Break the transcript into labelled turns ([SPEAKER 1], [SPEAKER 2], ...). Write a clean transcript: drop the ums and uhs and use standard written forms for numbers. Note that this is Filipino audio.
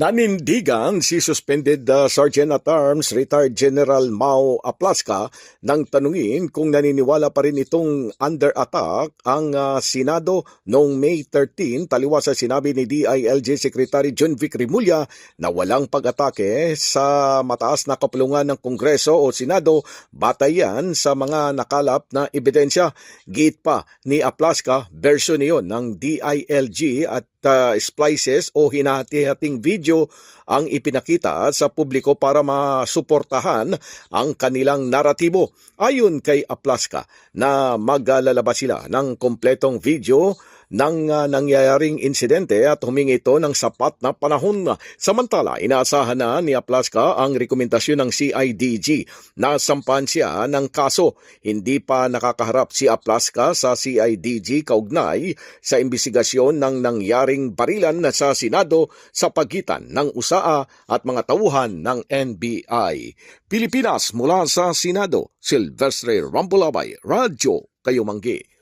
[SPEAKER 1] Nanindigan si suspended Sergeant at Arms retired General Mau Aplaska nang tanungin kung naniniwala pa rin itong under attack ang Senado noong May 13 taliwas sa sinabi ni DILG Secretary John Vic Rimulya na walang pag-atake sa mataas na kapulungan ng Kongreso o Senado batay yan sa mga nakalap na ebidensya. Giit pa ni Aplaska, version niyon ng DILG at splices o hinati-hating video ang ipinakita sa publiko para masuportahan ang kanilang naratibo. Ayon kay Aplaska na maglalabas sila ng kompletong video ng nangyayaring insidente at humingi ito ng sapat na panahon. Samantala, inaasahan na ni Aplaska ang rekomendasyon ng CIDG na sampahan siya ng kaso. Hindi pa nakakaharap si Aplaska sa CIDG kaugnay sa imbestigasyon ng nangyaring barilan sa Senado sa pagitan ng USAA at mga tauhan ng NBI. Pilipinas mula sa Senado, Silvestre Rambulabay, Radyo Kayumanggi.